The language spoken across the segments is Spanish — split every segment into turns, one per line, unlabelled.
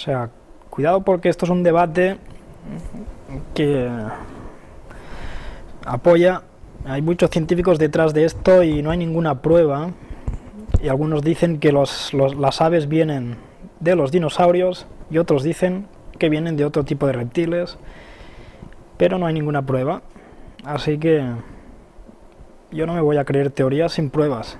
sea, cuidado porque esto es un debate que apoya, hay muchos científicos detrás de esto y no hay ninguna prueba, y algunos dicen que las aves vienen de los dinosaurios y otros dicen que vienen de otro tipo de reptiles, pero no hay ninguna prueba, así que yo no me voy a creer teorías sin pruebas.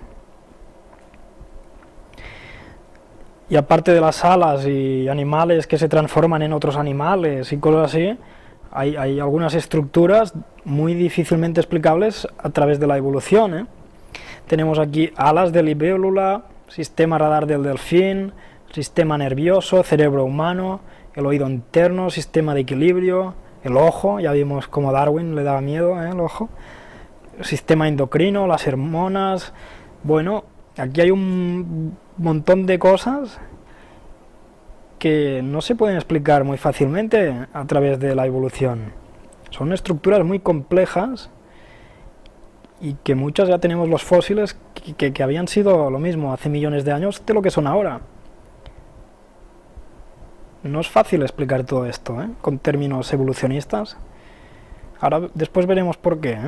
Y aparte de las alas y animales que se transforman en otros animales y cosas así, hay algunas estructuras muy difícilmente explicables a través de la evolución, ¿eh? Tenemos aquí alas de libélula, sistema radar del delfín, sistema nervioso, cerebro humano, el oído interno, sistema de equilibrio, el ojo, ya vimos cómo Darwin le daba miedo, el ojo, sistema endocrino, las hormonas. Bueno, aquí hay un montón de cosas que no se pueden explicar muy fácilmente a través de la evolución. Son estructuras muy complejas y que muchas ya tenemos los fósiles que habían sido lo mismo hace millones de años de lo que son ahora. No es fácil explicar todo esto, con términos evolucionistas. Ahora después veremos por qué.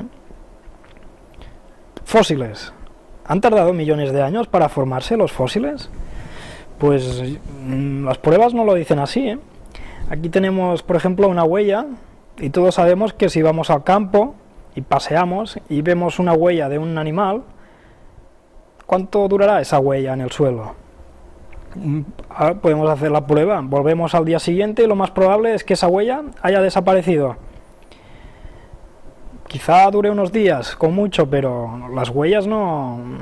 Fósiles. ¿Han tardado millones de años para formarse los fósiles? Pues las pruebas no lo dicen así, Aquí tenemos, por ejemplo, una huella, y todos sabemos que si vamos al campo y paseamos y vemos una huella de un animal, ¿cuánto durará esa huella en el suelo? Ahora podemos hacer la prueba, volvemos al día siguiente y lo más probable es que esa huella haya desaparecido. Quizá dure unos días, con mucho, pero las huellas no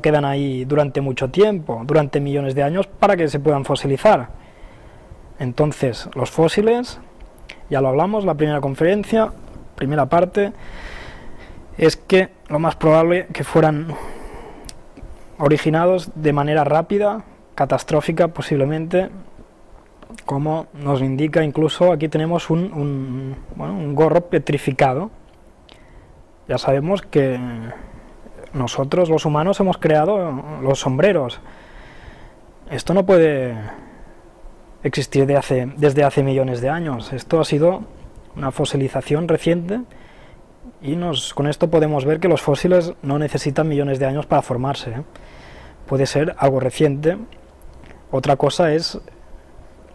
quedan ahí durante mucho tiempo, durante millones de años, para que se puedan fosilizar. Entonces, los fósiles, ya lo hablamos, la primera conferencia, primera parte, es que lo más probable que fueran originados de manera rápida, catastrófica posiblemente, como nos indica incluso, aquí tenemos un gorro petrificado. Ya sabemos que nosotros los humanos hemos creado los sombreros. Esto no puede existir desde hace millones de años. Esto ha sido una fosilización reciente y con esto podemos ver que los fósiles no necesitan millones de años para formarse, Puede ser algo reciente. Otra cosa es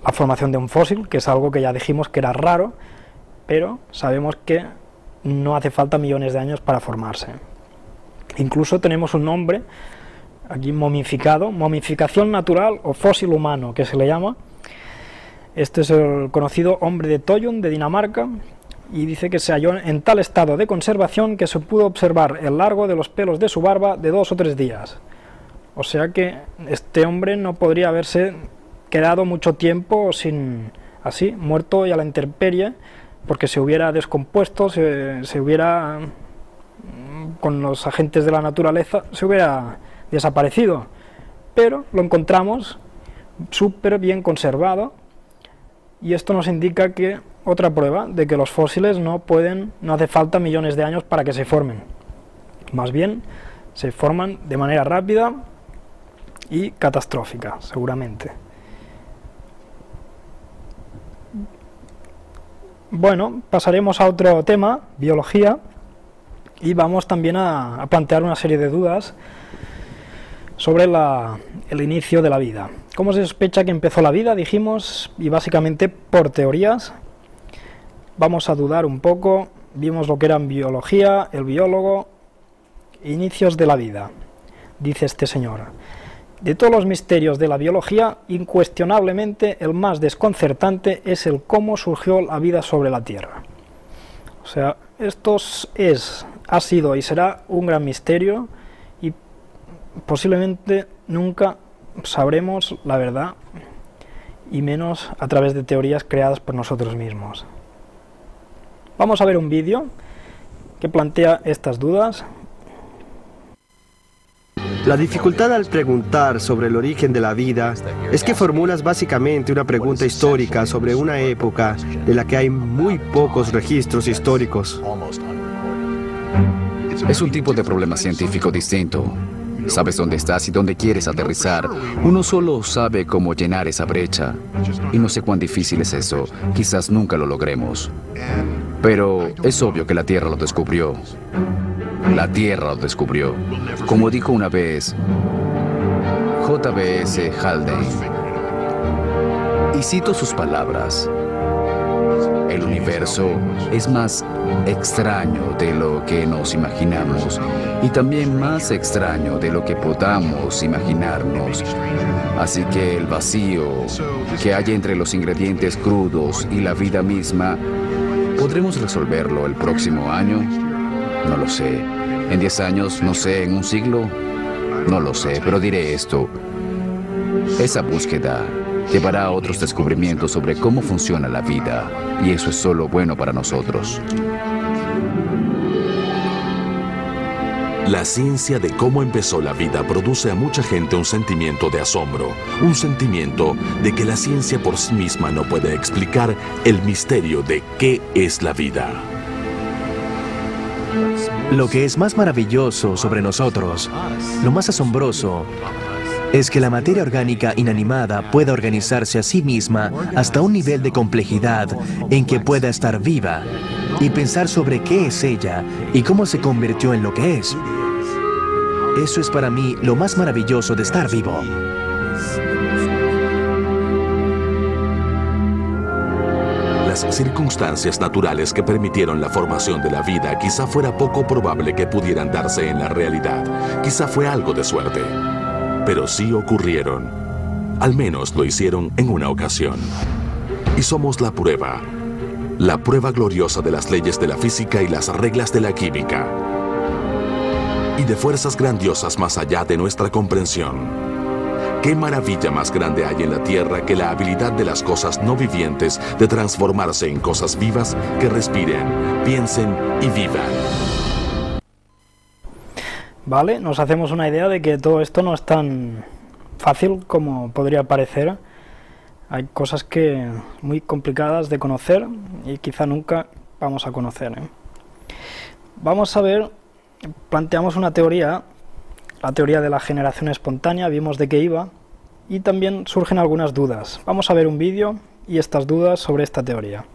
la formación de un fósil, que es algo que ya dijimos que era raro, pero sabemos que no hace falta millones de años para formarse. Incluso tenemos un nombre aquí momificado, momificación natural o fósil humano, que se le llama. Este es el conocido hombre de Tollund, de Dinamarca, y dice que se halló en tal estado de conservación que se pudo observar el largo de los pelos de su barba de 2 o 3 días. O sea que este hombre no podría haberse quedado mucho tiempo así, muerto y a la intemperie, porque se hubiera descompuesto, se hubiera, con los agentes de la naturaleza, se hubiera desaparecido. Pero lo encontramos súper bien conservado, y esto nos indica que otra prueba de que los fósiles no hace falta millones de años para que se formen. Más bien, se forman de manera rápida y catastrófica, seguramente. Bueno, pasaremos a otro tema, biología, y vamos también a plantear una serie de dudas sobre el inicio de la vida. ¿Cómo se sospecha que empezó la vida? Dijimos, y básicamente por teorías. Vamos a dudar un poco, vimos lo que era en biología, el biólogo, inicios de la vida, dice este señor. De todos los misterios de la biología, incuestionablemente el más desconcertante es el cómo surgió la vida sobre la Tierra. O sea, esto ha sido y será un gran misterio, y posiblemente nunca sabremos la verdad, y menos a través de teorías creadas por nosotros mismos. Vamos a ver un vídeo que plantea estas dudas.
La dificultad al preguntar sobre el origen de la vida es que formulas básicamente una pregunta histórica sobre una época de la que hay muy pocos registros históricos.
Es un tipo de problema científico distinto. Sabes dónde estás y dónde quieres aterrizar. Uno solo sabe cómo llenar esa brecha. Y no sé cuán difícil es eso. Quizás nunca lo logremos. Pero es obvio que la Tierra lo descubrió. La Tierra lo descubrió. Como dijo una vez J.B.S. Haldane. Y cito sus palabras. El universo es más extraño de lo que nos imaginamos y también más extraño de lo que podamos imaginarnos. Así que el vacío que hay entre los ingredientes crudos y la vida misma, ¿podremos resolverlo el próximo año? No lo sé. ¿En 10 años? No sé. ¿En un siglo? No lo sé, pero diré esto. Esa búsqueda llevará a otros descubrimientos sobre cómo funciona la vida, y eso es solo bueno para nosotros.
La ciencia de cómo empezó la vida produce a mucha gente un sentimiento de asombro, un sentimiento de que la ciencia por sí misma no puede explicar el misterio de qué es la vida.
Lo que es más maravilloso sobre nosotros, lo más asombroso, es que la materia orgánica inanimada pueda organizarse a sí misma hasta un nivel de complejidad en que pueda estar viva y pensar sobre qué es ella y cómo se convirtió en lo que es. Eso es para mí lo más maravilloso de estar vivo.
Las circunstancias naturales que permitieron la formación de la vida quizá fuera poco probable que pudieran darse en la realidad. Quizá fue algo de suerte. Pero sí ocurrieron. Al menos lo hicieron en una ocasión. Y somos la prueba gloriosa de las leyes de la física y las reglas de la química. Y de fuerzas grandiosas más allá de nuestra comprensión. ¿Qué maravilla más grande hay en la Tierra que la habilidad de las cosas no vivientes de transformarse en cosas vivas que respiren, piensen y vivan?
Vale, nos hacemos una idea de que todo esto no es tan fácil como podría parecer. Hay cosas que muy complicadas de conocer y quizá nunca vamos a conocer, ¿eh? Vamos a ver, planteamos una teoría, la teoría de la generación espontánea, vimos de qué iba y también surgen algunas dudas. Vamos a ver un vídeo y estas dudas sobre esta teoría.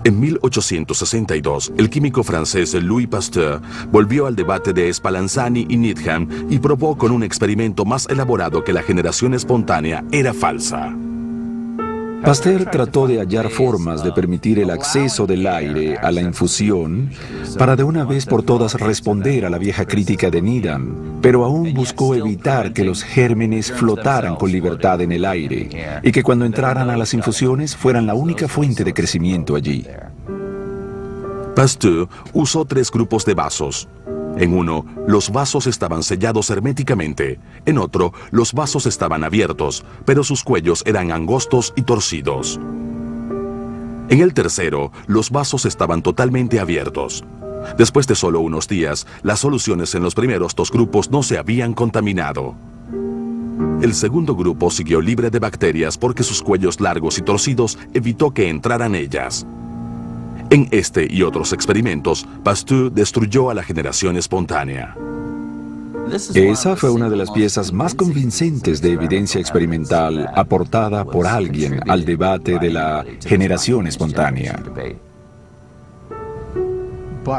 En 1862, el químico francés Louis Pasteur volvió al debate de Spallanzani y Needham y probó con un experimento más elaborado que la generación espontánea era falsa.
Pasteur trató de hallar formas de permitir el acceso del aire a la infusión para de una vez por todas responder a la vieja crítica de Needham, pero aún buscó evitar que los gérmenes flotaran con libertad en el aire y que cuando entraran a las infusiones fueran la única fuente de crecimiento allí.
Pasteur usó 3 grupos de vasos. En uno, los vasos estaban sellados herméticamente. En otro, los vasos estaban abiertos, pero sus cuellos eran angostos y torcidos. En el tercero, los vasos estaban totalmente abiertos. Después de solo unos días, las soluciones en los primeros 2 grupos no se habían contaminado. El segundo grupo siguió libre de bacterias porque sus cuellos largos y torcidos evitó que entraran ellas. En este y otros experimentos, Pasteur destruyó a la generación espontánea.
Esa fue una de las piezas más convincentes de evidencia experimental aportada por alguien al debate de la generación espontánea.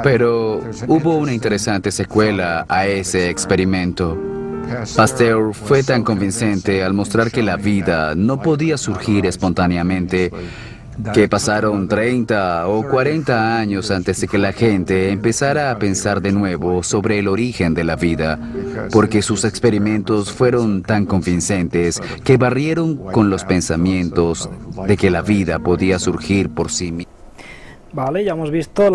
Pero hubo una interesante secuela a ese experimento. Pasteur fue tan convincente al mostrar que la vida no podía surgir espontáneamente, que pasaron 30 o 40 años antes de que la gente empezara a pensar de nuevo sobre el origen de la vida, porque sus experimentos fueron tan convincentes que barrieron con los pensamientos de que la vida podía surgir por sí misma.
Vale, ya hemos visto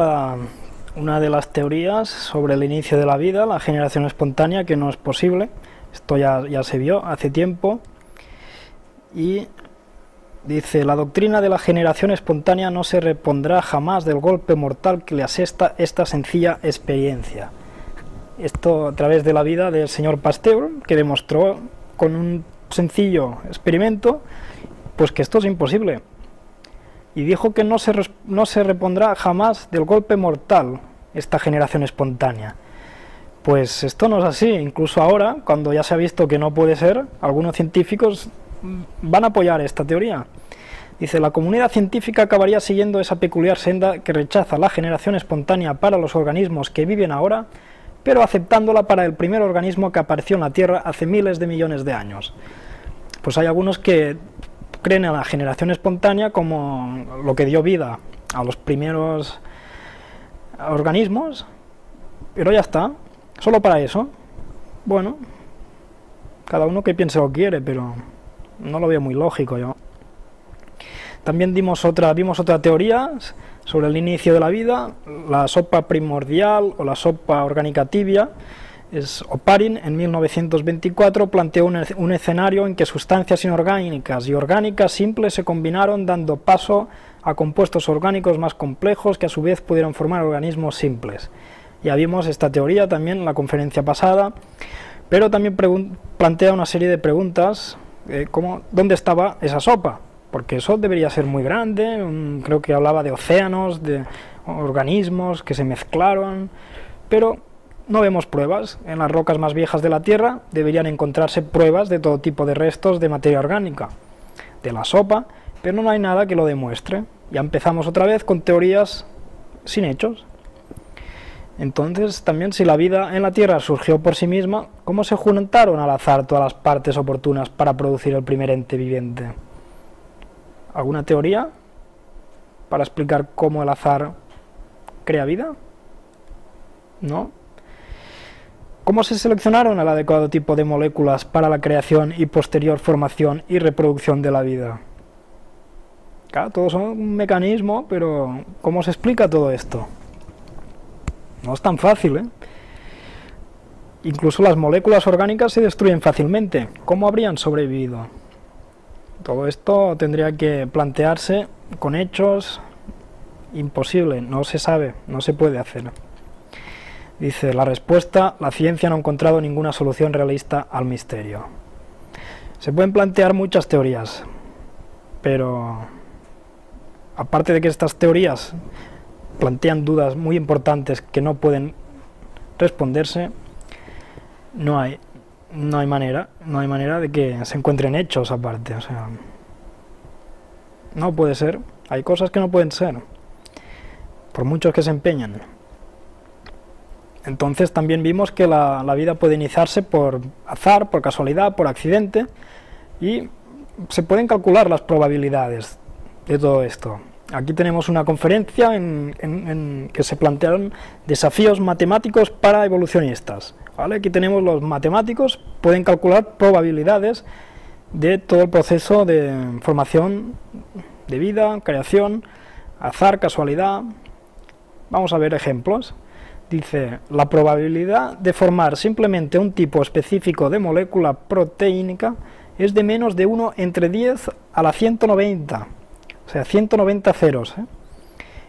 una de las teorías sobre el inicio de la vida, la generación espontánea, que no es posible. Esto ya se vio hace tiempo. Y dice, la doctrina de la generación espontánea no se repondrá jamás del golpe mortal que le asesta esta sencilla experiencia. Esto a través de la vida del señor Pasteur, que demostró con un sencillo experimento, pues que esto es imposible. y dijo que no se repondrá jamás del golpe mortal esta generación espontánea. Pues esto no es así. Incluso ahora, cuando ya se ha visto que no puede ser, algunos científicos van a apoyar esta teoría. Dice, la comunidad científica acabaría siguiendo esa peculiar senda que rechaza la generación espontánea para los organismos que viven ahora, pero aceptándola para el primer organismo que apareció en la Tierra hace miles de millones de años. Pues hay algunos que creen en la generación espontánea como lo que dio vida a los primeros organismos, pero ya está, solo para eso. Bueno, cada uno que piense lo quiere, pero no lo veo muy lógico yo. También vimos otra teoría sobre el inicio de la vida, la sopa primordial o la sopa orgánica tibia. Oparin en 1924 planteó un escenario en que sustancias inorgánicas y orgánicas simples se combinaron, dando paso a compuestos orgánicos más complejos que a su vez pudieron formar organismos simples. Ya vimos esta teoría también en la conferencia pasada, pero también plantea una serie de preguntas, como ¿dónde estaba esa sopa? Porque eso debería ser muy grande, creo que hablaba de océanos, de organismos que se mezclaron, pero no vemos pruebas. En las rocas más viejas de la Tierra deberían encontrarse pruebas de todo tipo de restos de materia orgánica, de la sopa, pero no hay nada que lo demuestre. Ya empezamos otra vez con teorías sin hechos. Entonces, también si la vida en la Tierra surgió por sí misma, ¿cómo se juntaron al azar todas las partes oportunas para producir el primer ente viviente? ¿Alguna teoría para explicar cómo el azar crea vida? ¿No? ¿Cómo se seleccionaron el adecuado tipo de moléculas para la creación y posterior formación y reproducción de la vida? Claro, todos son un mecanismo, pero ¿cómo se explica todo esto? No es tan fácil, ¿eh? Incluso las moléculas orgánicas se destruyen fácilmente. ¿Cómo habrían sobrevivido? Todo esto tendría que plantearse con hechos. Imposible, no se sabe, no se puede hacer. Dice, la respuesta, la ciencia no ha encontrado ninguna solución realista al misterio. Se pueden plantear muchas teorías, pero aparte de que estas teorías plantean dudas muy importantes que no pueden responderse, no hay manera de que se encuentren hechos aparte. O sea, no puede ser, hay cosas que no pueden ser, por muchos que se empeñan. Entonces también vimos que la vida puede iniciarse por azar, por casualidad, por accidente, y se pueden calcular las probabilidades de todo esto. Aquí tenemos una conferencia en que se plantearon desafíos matemáticos para evolucionistas, ¿vale? Aquí tenemos los matemáticos, pueden calcular probabilidades de todo el proceso de formación de vida, creación, azar, casualidad. Vamos a ver ejemplos. Dice, la probabilidad de formar simplemente un tipo específico de molécula proteínica es de menos de 1 entre 10 a la 190, o sea, 190 ceros, ¿eh?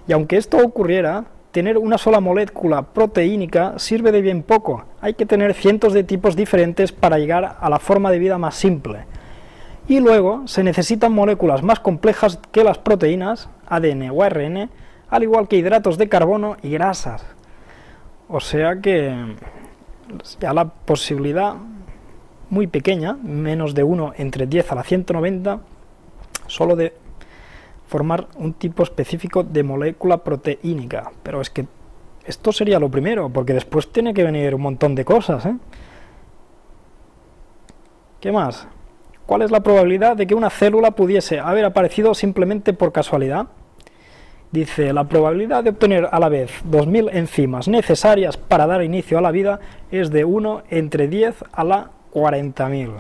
Y aunque esto ocurriera, tener una sola molécula proteínica sirve de bien poco. Hay que tener cientos de tipos diferentes para llegar a la forma de vida más simple. Y luego se necesitan moléculas más complejas que las proteínas, ADN o ARN, al igual que hidratos de carbono y grasas. O sea que ya la posibilidad muy pequeña, menos de 1 entre 10 a la 190, solo de formar un tipo específico de molécula proteínica. Pero es que esto sería lo primero, porque después tiene que venir un montón de cosas, ¿eh? ¿Qué más? ¿Cuál es la probabilidad de que una célula pudiese haber aparecido simplemente por casualidad? Dice, la probabilidad de obtener a la vez 2000 enzimas necesarias para dar inicio a la vida es de 1 entre 10 a la 40.000.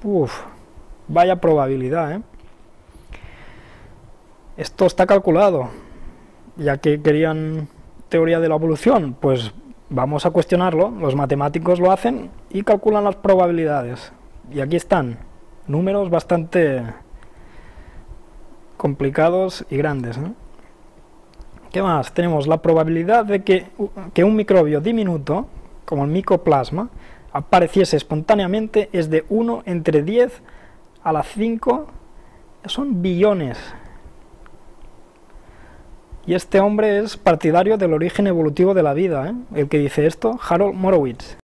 Uf, vaya probabilidad, ¿eh? Esto está calculado. Ya que querían teoría de la evolución, pues vamos a cuestionarlo. Los matemáticos lo hacen y calculan las probabilidades. Y aquí están, números bastante complicados y grandes, ¿no? ¿Qué más? Tenemos la probabilidad de que un microbio diminuto, como el micoplasma, apareciese espontáneamente es de 1 entre 10 a la 5, son billones Y este hombre es partidario del origen evolutivo de la vida, ¿eh? El que dice esto, Harold Morowitz.